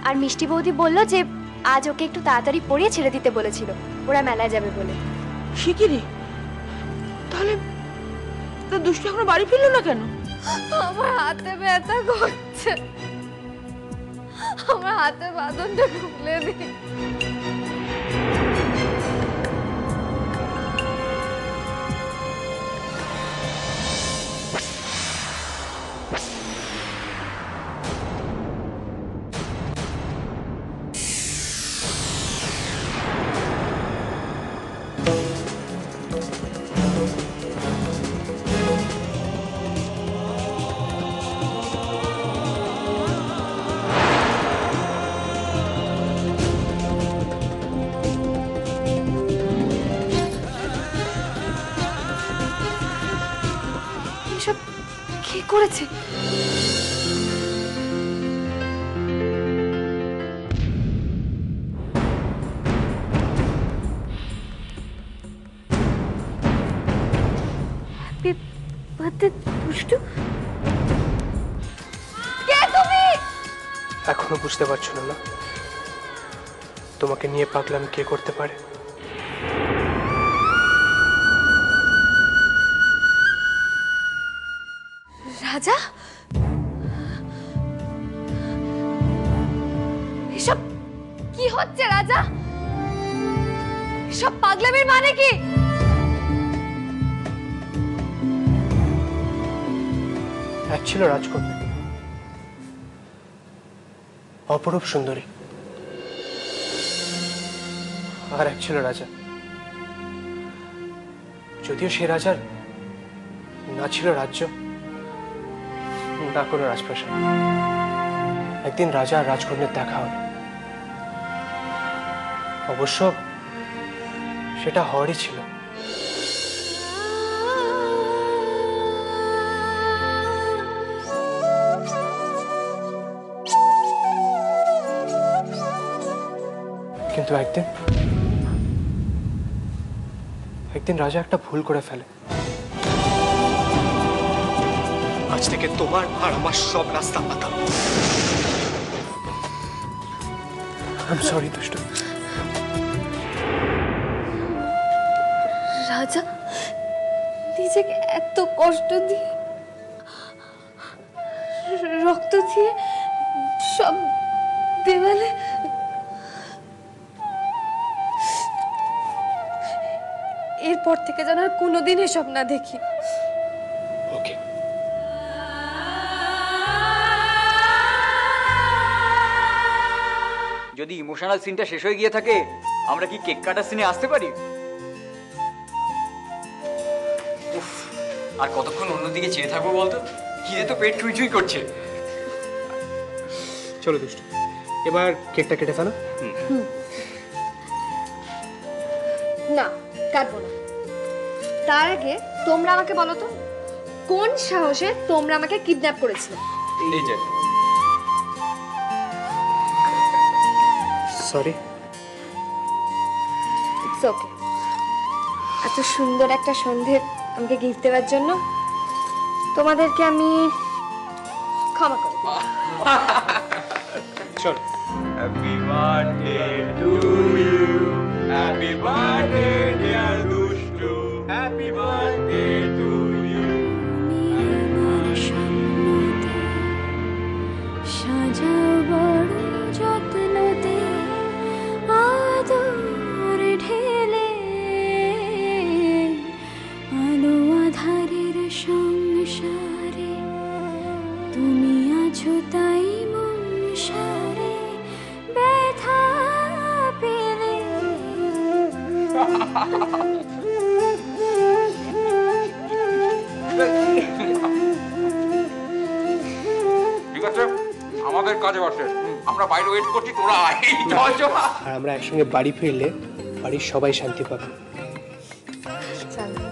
আর মিষ্টি বৌদি বলল যে আজ ওকে একটু তাড়াতাড়ি পড়িয়ে ছেড়ে দিতে বলেছিল, ওরা মেলায় যাবে বলে। শিগগিরই? তাহলে দুষ্টু এখনো বাড়ি ফিরলো না কেন? আমার হাতে ব্যথা করছে, আমার হাতের বাঁধনটা খুলে দিই। এসব কি করেছে? দুষ্টু, কে তুমি? এখনো বুঝতে পারছো না? তোমাকে নিয়ে পাগলামি কে করতে পারে? রাজা? এসব কি হচ্ছে রাজা? এসব পাগলামির মানে কি? এক ছিল রাজকন্যা, অপরূপ সুন্দরী, আর এক ছিল রাজা। যদিও সে রাজার না ছিল রাজ্য, না কোনো রাজপ্রাসাদ। একদিন রাজা আর রাজকন্যার দেখা হলো। অবশ্য সেটা হওয়ারই ছিল। কিন্তু একদিন রাজা একটা ভুল করে ফেলে। আজ থেকে তোমার আর আমার সব রাস্তা পাতা। I'm sorry, দুষ্টু। রাজা নিজেকে এত কষ্ট দিয়ে, রক্ত দিয়ে সব দেওয়ালে, এরপর থেকে যেন আর কোনোদিন এসব না দেখি। ওকে। যদি ইমোশনাল সিনটা শেষ হয়ে গিয়ে থাকে, আমরা কি কেক কাটার সিনে আসতে পারি? উফ, আর কতক্ষণ অন্যদিকে চেয়ে থাকবো বলতো? খিদে তো পেট চুইচুই করছে। চলো দুষ্টু, এবার কেকটা কেটে ফেলো। না, কাটবো না। তার আগে তোমরা আমাকে বলো তো, কোন সাহসে তোমরা আমাকে কিডন্যাপ করেছিলে? এই যে সরি। It's okay. এত সুন্দর একটা সন্ধে আমাকে গিফট দেওয়ার জন্য তোমাদেরকে আমি ক্ষমা করি। চল। Happy birthday to you, happy birthday dear Dushtu, happy birthday to you. সাজাও বড় যত্নতে আদর ঢেলে, আলো আধারের সংসারে তুমি আছো তাই মন সারে ব্যথা পেলে। ঠিক আছে, আমাদের কাজে বসে, আমরা বাইরে ওয়েট করছি, তোরা আয়। চল চল। আর আমরা একসঙ্গে বাড়ি ফিরলে বাড়ির সবাই শান্তি পাবে। চলো।